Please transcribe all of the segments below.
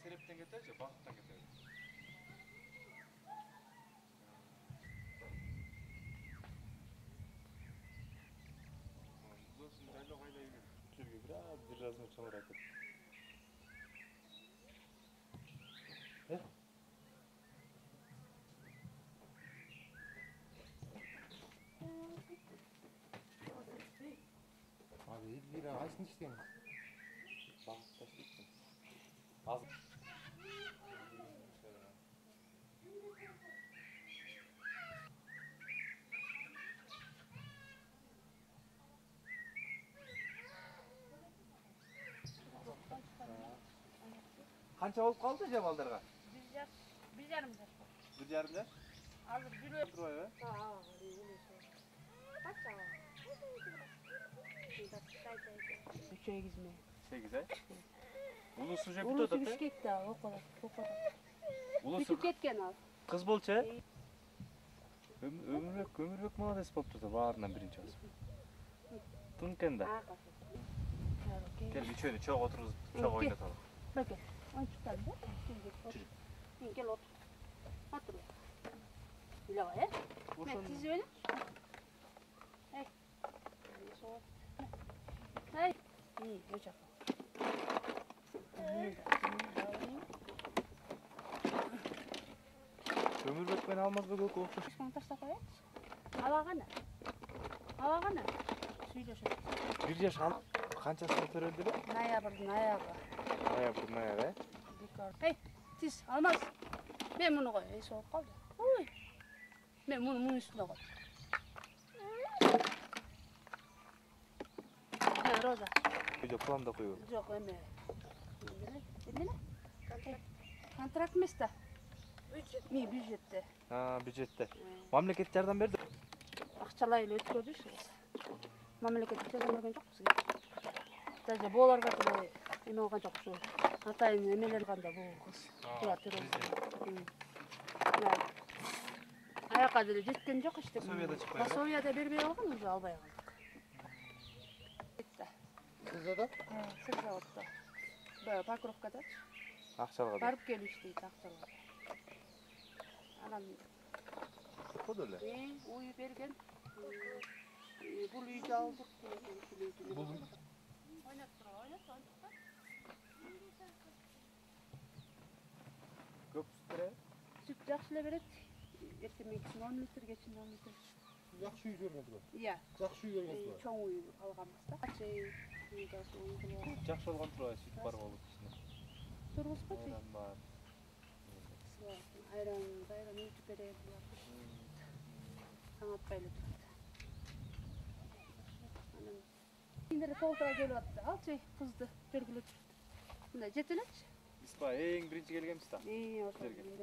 себептен кетеді же, бақыттан кетеді? Сосын жайлау қайда үйге? Жерге бір жазма чамыр айтады. Abi bir ayısını isteyiniz. Бақытта істейсің. Az. Қанша болып қалды жабалдарға? Bir yarım yaş. Bir yarım yaş? Alır bir Тұрой, ба? Üçe gizme. 8 ay. Ulusu же Ulusu бүтөт, bişkek de o kadar. Ulusu Bitip ketken al. kız bolчу, э? Ömürbek молодец болып тұрды, баарынан биринчи басып. Тун кенде. Gel içeri, çok otururuz, çok oynatalım. Bakın. Onu çıkalım da. Gel otur. Otur. Bile var ya. Ne tiz öyle? Hey. Hey. İyi, geçer. Ömürbek beni almaz be gökü okşuş. Şunu taşla koy. Alağana. Alağana. Söylüyorsun. Bir yaş kançasını töröldü be? Noyabr'ın ayağı. Noyabr'ın ayağı, Hey, tiz almaz. Ben bunu koy. Soğuk kaldı. Oy. Ben bunun üstüne koy. Ha, Roza. Öyle plan da koyuyor. Yok, emme. Emine? Kontrakt mı iste? Mi, bücrette. Ha, bücrette. Mamleket yardım verdi. Akçalayla ötkürdü işte. Mamleket yardım vergen çok güzel. Sadece boğular katı eme olgan çok şu. Hatay'ın emeleri kanda bu kız. Ayak adıyla cidden çok işte. Sovya'da çıkmaya da. Sovya'da bir olgan mı? Albaya kaldık. Bitti. Sizde de? Sırda ottu. Böyle Parkurovka'da. Akçalığa da. Barıp geliyor işte Akçalığa. Anam. O da öyle. Uyu bergen. Bu lüyde aldık. Buldum. Oynat dur, oynat. Köp sütüre. Süt yaxşıla beret. Ertemek için 10 litre geçin 10 litre. Yaxşı uy görmedi bu. Ya. Yaxşı uy görmedi bu. Çoğun uyu alğanmızda. Uyudas uyudu. Жақсы olgan Тұрой, süt бар болып içinde. Turğuz kaçı? Ayran var. Ayran uyutu bereyim. Sanat baylı turdu. Şimdi koltuğa geliyor attı. Al şey kızdı. Görgülü turdu. Bunda jetileç. Biz ba eң birinci kelgemiz da.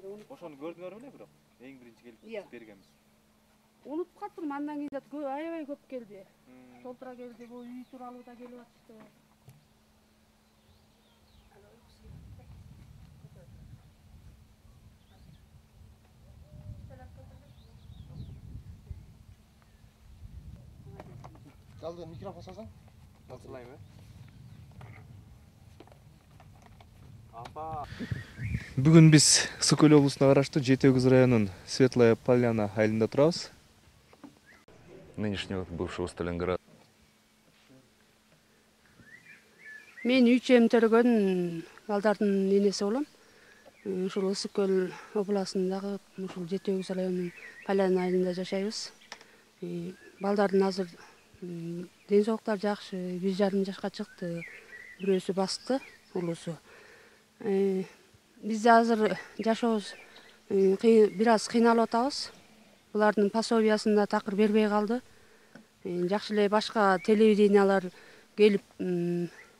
Onu Ошону көрдүңөр беле бирок? Эң birinci келип Iya. бергенбиz. unutup kattım. Andan keyin aябай көп geldi. Толтура келди. Bu үй тууралуу да келип атышты. Kaldı mikrofon salsan. Hatırlayayım mı? Апа. Бүгүн биз Ысык Көл облусуна караштуу Жети Өгүз районунун Светлая Поляна айылында турабыз. Нынешнего бывшего Сталинграда. Мен үч эмтелгөн балдардын энеси болом. Ушул Ысык Көл областындагы ушул Жети Өгүз районунун Поляна айылында жашайбыз. Балдардын азыр ден соолуктары жакшы, 1,5 жашка чыкты. Бирөөсү басты, улусу. Биз азыр жашообуз бир аз кыйналып атабыз. Булардын пособиясында такыр бербей калды. Жакшы эле башка телевидениялар келип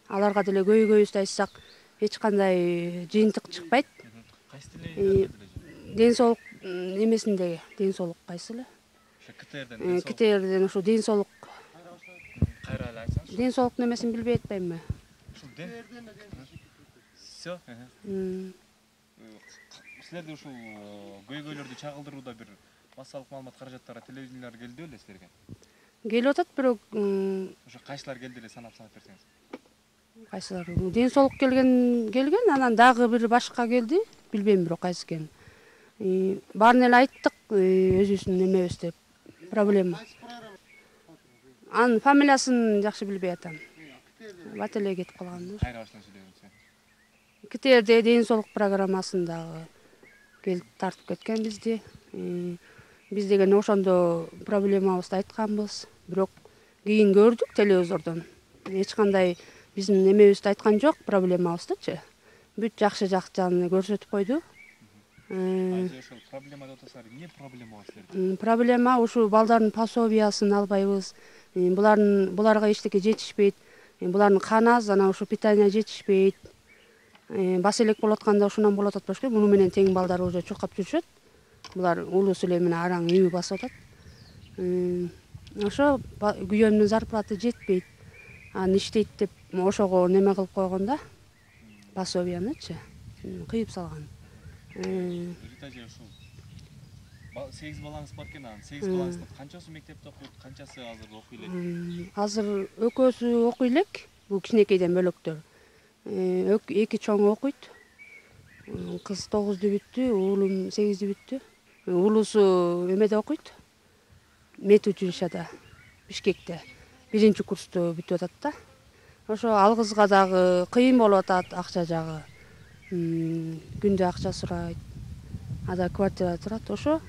аларга деле көйгөйүбүздү айтсак эч кандай жыйынтык чыкпайт. Кайсы телевидение? Ден соолук эмесиндеги, ден соолук кайсы эле? КТРден. КТРден ушу ден соолук. Кайра эле айтсаңчы. Ден соолук немесин билбей атпаймынбы? Ушул ден. Всё. Силерде ушул көйгөйлөрдү чагылдырууда бир массалык маалымат каражаттары телевидениялар келди беле силерге? Келип атат, бирок Ошо кайсылар келди эле санап берсеңиз. Кайсылар ден соолук келген, анан дагы бир башка келди, билбейм бирок кайсы экенин. Баарын эле айттык, өзүбүздүн немебиз деп. Проблема. Анын фамилиясын жакшы билбей атам. Бат эле кетип калган да. Кайра баштан сүйлөгөнсү. КТРде ден соолук программасындагы келип тартып кеткен бизди. Биз деген ошондо проблемабызды айтканбыз, бирок кийин көрдүк телевизордон. Эч кандай биздин немебизди айткан жок, проблемабыздычы. Бүт жакшы жактарын көрсөтүп койду. Ошол проблема деп атасыңар, эмне проблема бар силерде? Проблема ушу балдардын пособиясын албайбыз. Буларга эчтеке жетишпейт. Булардын каны аз, анан ушу питание жетишпейт. Бас элек болуп атканда ушундан болуп атат болуш керек. Муну менен тең балдар уже чуркап жүрүшөт. Булар улуусу эле менен араң үй басып атат. Ошо күйөөмдүн зарплаты жетпейт. Аны иштейт деп ошого неме кылып койгон да. Пособиянычы кыйып салган. Рита эже, ушул 8 балаңыз бар экен, анан 8 балаңыздын канчасы мектепте окуйт, канчасы азыр окуй элек? Азыр экөөсү окуй элек, бул кичинекейден бөлөктөр. 2 чоң окуйт. Кыз 9-ду бүттү, уулум 8-ди бүттү. Уулусу эмеде окуйт. Мет училищада, Бишкекте. 1-курсту бүтүп атат да. Ошо ал кызга дагы кыйын болуп атат, акча жагы. Күндө акча сурайт. Ада квартирада турат. Ошо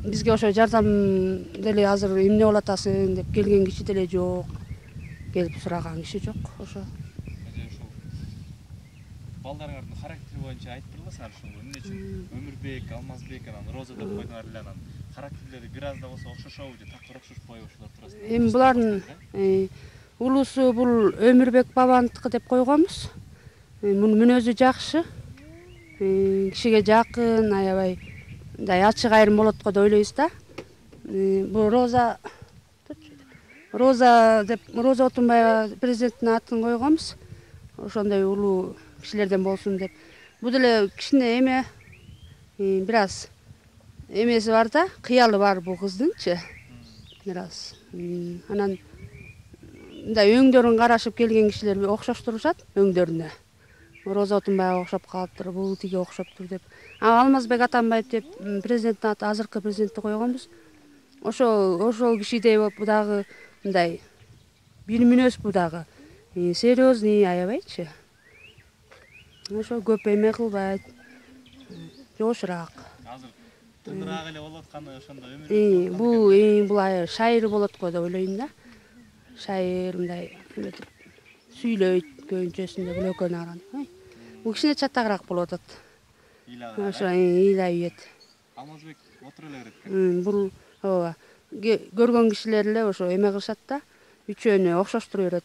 бизге ошо жардам деле азыр эмне болуп атасың деп келген киши деле жок. Келип сураган киши жок. Ошо. Ушул балдарыңардын характери боюнча айтып турасыңар, ушул эмне үчүн Өмүрбек, Алмазбек, анан Роза деп койдуңар эле, анан характерлери бир аз да болсо окшошобу же такыр окшошпойбу, ушулар туурасында? Эми булардын улусу бул Өмүрбек бабаныкы деп койгонбуз. Мунун мүнөзү жакшы. Кишиге жакын, аябай мындай ачык айрым болот го деп ойлойбуз да. Бул Роза деп Роза Отунбаева президенттин атын койгонбуз. Ошондой улуу кишилерден болсун деп. Бул деле кичине эме бир аз эмеси бар да, кыялы бар бул кыздынчы. Бир аз. Анан мындай өңдөрүн карашып келген кишилер окшоштурушат өңдөрүнө. Роза Отунбаева окшоп калыптыр, бул тиги окшоптур деп. Алмазбек Атамбаев деп президенттин аты, азыркы президентти койгонбуз. Ошол кишидей болуп дагы мындай бир мүнөз бу дагы. Серьезный, аябайчы. Ошо көп эме кылбайт. Жошураак. Азыр тындыраак эле болуп атканы ошондо Өмүрбек. Бул шайыр болот го деп ойлойм да. Шайыр мындай эметип сүйлөйт көбүнчөсүндө бул экөөнү аран. Бул кичине чатагыраак болуп атат. Ошо ыйлайт. Алмазбек отура эле берет. Бул ооба көргөн кишилер эле ошо эме кылышат да. Үчөөнү окшоштура берет.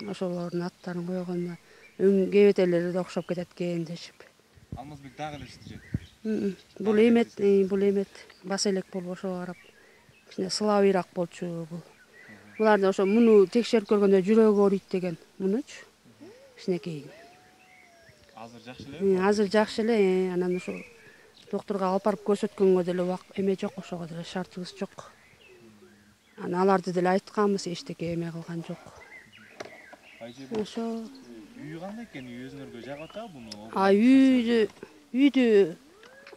Ошолордун аттарын койгондо кебетелери да окшоп кетет экен дешип. Алмазбек дагы эле иштечү. Бул эмет бас элек болуп ошого карап кичине сылабыйраак болчу бул. Буларды ошо муну текшерип көргөндө жүрөгү ооруйт деген мунучу. Кичинекей. Азыр жакшы элеби? Азыр жакшы эле, анан ошо доктурга алып барып көрсөткөнгө деле эме жок, ошого деле шартыбыз жок. Анан аларды деле айтканбыз, эчтеке эме кылган жок. Ошо үй кандай экен? Үй өзүңөргө жагып атабы муну? Үйдү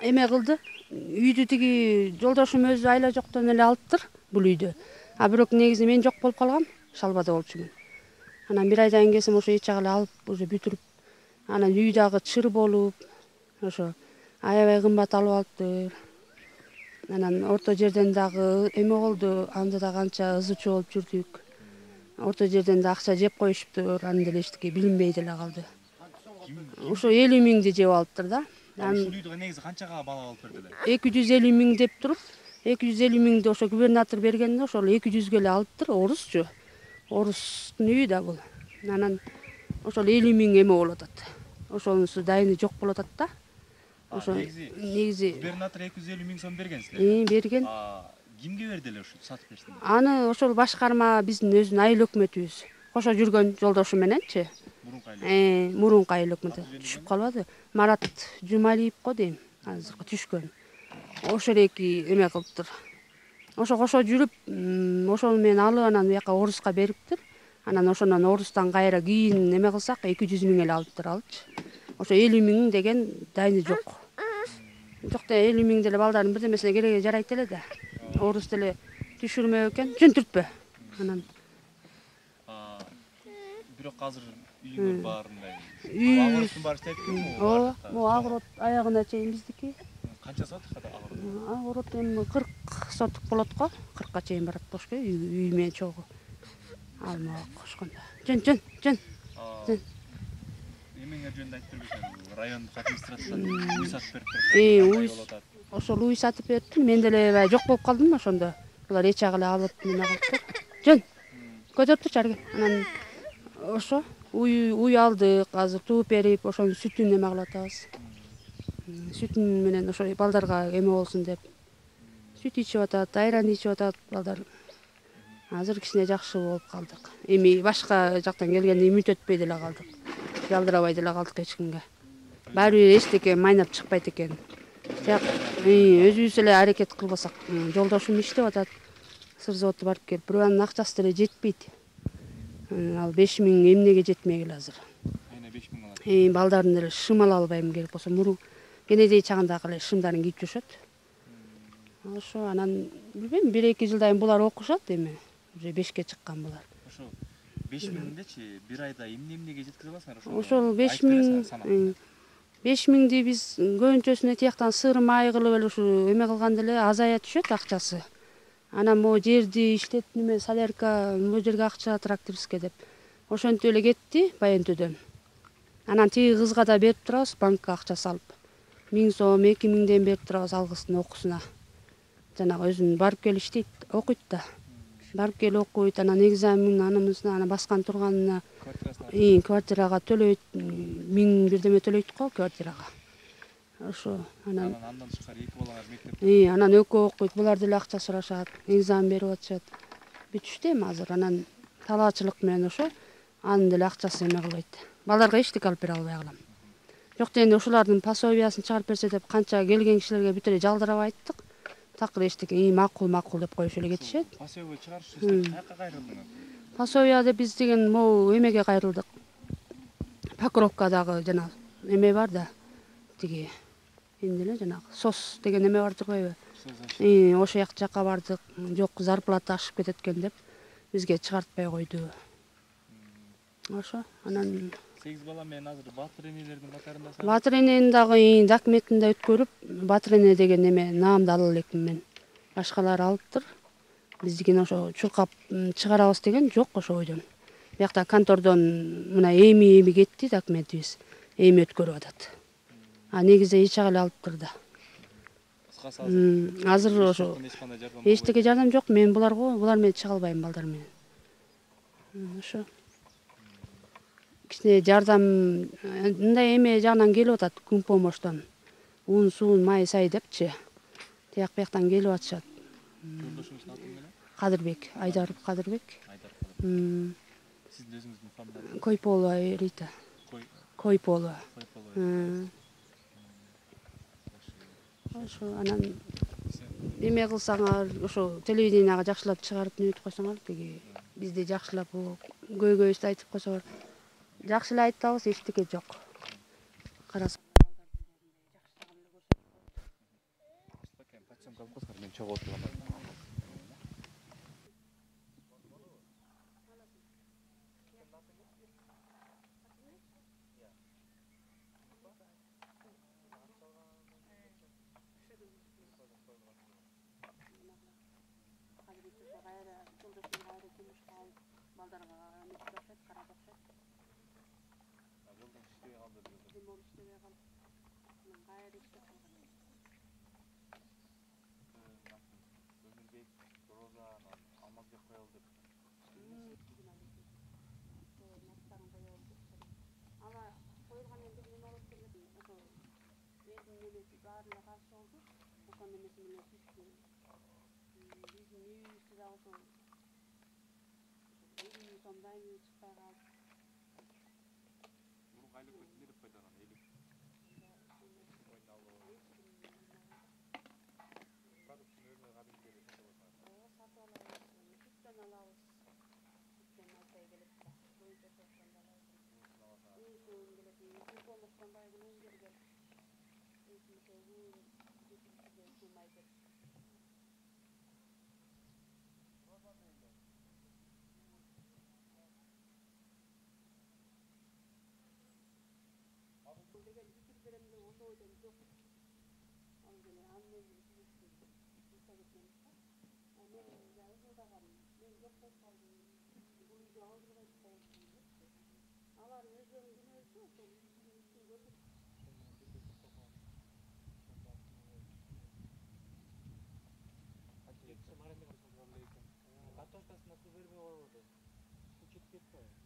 эме кылды. Үйдү тиги жолдошум өзү айла жоктон эле алыптыр бул үйдү. Бирок негизи мен жок болуп калгам, Шалбада болчумун. Анан бир айдан кесим ошо эч жагы эле алып, уже бүтүрүп, анан үй дагы чыр болуп, ошо аябай кымбат алып алыптыр. Анан орто жерден дагы эме болду, анда да канча ызычуу болуп жүрдүк. Орто жерден да акча жеп коюшуптур, аны деле эчтеке билинбей деле калды. Ошо 50 миңди жеп алыптыр да. Ушул үйдү негизи канчага бала алып берди эле? 250 миң деп туруп, 250 миңди ошо губернатор бергенде ошол 200ге эле алыптыр, орусчу. Орустун үйү да бул. Анан ошол 50 миң эме болуп атат. Ошонусу дайыны жок болуп атат да. Ошо негизи губернатор 250 миң сом берген силерге? Берген. Кимге берди эле ушул сатып берсин? Аны ошол башкарма биздин өзүнүн айыл өкмөтүбүз. Кошо жүргөн жолдошу мененчи. Мурунку айыл өкмөтү түшүп калбады. Марат Жумалиев го дейм, азыр түшкөн. Ошо эки эме кылыптыр. Ошо кошо жүрүп, ошону менен алып анан бияка Орусга бериптир. Анан ошондон орустан кайра кийин эме кылсак 200 миң эле алып туралычы. Ошо 50 миң деген дайны жок. Жок да 50 миң деле балдардын бирдемесине кереги жарайт эле да. Орус деле түшүрмөк экен, жөнтүртпө. Анан бирок азыр үйүңөр баарындай. Үй- Агыростун баары иштеп кетпи? ооба, могу агорот аягына чейин биздики. Канча сот агырот? Агорот эми 40 сотук болот го, 40ка чейин барат болуш керек, үй менен чогуу. Алма кошкондо. Жөн. Эмеңер жөнүндө айтып бербесең, райондук администрациядан үй сатып берип Үй ошол үй сатып бериптир. Мен деле аябай жок болуп калдым ошондо. Булар эч жагы эле алып неме кылыптыр. Жөн. Көтөрүп турчу арги. Анан ошо үй алдык, азыр тууп берип, ошонун сүтүн эме кылып атабыз. Сүтүн менен ошо балдарга эме болсун деп. Сүт ичип атат, айран ичип атат балдар. Азыр кичине жакшы болуп калдык. Эми башка жактан келгенде үмүт өтпөй деле калдык. Жалдырабай деле калдык эч кимге. Баары бир эчтеке майнап чыкпайт экен. Өзүбүз эле аракет кылбасак, жолдошум иштеп атат. Сыр заводду барып келип, бирок анын акчасы деле жетпейт. Ал 5 миң эмнеге жетмек эле азыр. Айына 5 миң алат. Балдарын деле шым ала албайм, керек болсо муру кенедей чагындагы эле шымдарын кийип жүрүшөт. Ошо анан билбейм, 1-2 жылдан булар окушат эми. Уже 5ке чыккан булар. Ошо 5 миңдечи бир айда эмнеге жеткизе аласыңар ошо? Ошол 5 миң 5 миңди биз көбүнчөсүнө тияктан сыр май кылып эле ушу эме кылганда эле азая түшөт акчасы. Анан могу жерди иштет неме солярка, могу жерге акча трактористке деп. Ошентип эле кетти Баянтөдөн. Анан тиги кызга да берип турабыз банкка акча салып. 1000 сом, 2 миңден берип турабыз ал кыздын окуусуна. Жанагы өзүн барып кел иштейт, окуйт да. Барып кел окуйт, анан экзамен анымызына, анан баскан турганына квартирага төлөйт, 1000 бирдеме төлөйт го квартирага. Ошо анан андан тышкары 2 балаңар мектепте. Анан экөө окуйт, булар деле акча сурашат, экзамен берип атышат. Бүтүштү эми азыр анан талаачылык менен ошо анын деле акчасы эме кылбайт. Балдарга эчтеке алып бере албай калам. Жок дегенде ушулардын пособиясын чыгарып берсе деп канча келген кишилерге бүт эле жалдырап айттык. Такыр эчтеке макул деп коюп эле кетишет. Пособия чыгарыш үчүн каяка кайрылдыңар? Пособия деп биз деген могу эмеге кайрылдык. Покровкадагы жана эме бар да. Тиги эмне эле жанагы СОС деген эме бар турбайбы? Ошо жакка бардык. Жок, зарплата ашып кетет экен деп бизге чыгартпай койду. Ошо анан 8 бала менен азыр Батыр энелердин катарында. Батыр эненин дагы документин да өткөрүп, Батыр эне деген эме наамды ала элекмин мен. Башкалар алыптыр. Биздикин ошо чуркап чыгарабыз деген жок ошо ойдон. Биякта контордон мына эми кетти документибиз. Эми өткөрүп атат. Негизи эч жагы эле алыптыр да. Азыр ошо эчтеке жардам жок. Мен булар менен чыга албайм балдар менен. Ошо кичине жардам мындай эме жагынан келип атат, күн помоштон. Un суун май сай депчи. Тияк бияктан келип атышат. Жолдошуңуздун аты эмне? Кадырбек, Айдаров Кадырбек. Сиздин өзүңүздүн фамилияңыз? Койполова Рита. Койполова. Ошо анан эме кылсаңар, ошо телевиденияга жакшылап чыгарып нөтүп койсоңор, тиги бизди жакшылап көйгөйүбүздү айтып койсоңор. Жакшы эле айтабыз, эчтеке жок. Карасаң мен чогуу отургам. алабыз. Душанбай күнү жерге деген бүтүр беремде ошо ойдон жок. Ал деле анын мен ырылдаган мен жок болуп калдым. Бул үйдү алдырбай коюштум. Алардын өздөрүнүн күнөөсү ошол үчүн көрдүк. Картошкасына су бербей коюп атат. Су кетип кетпи?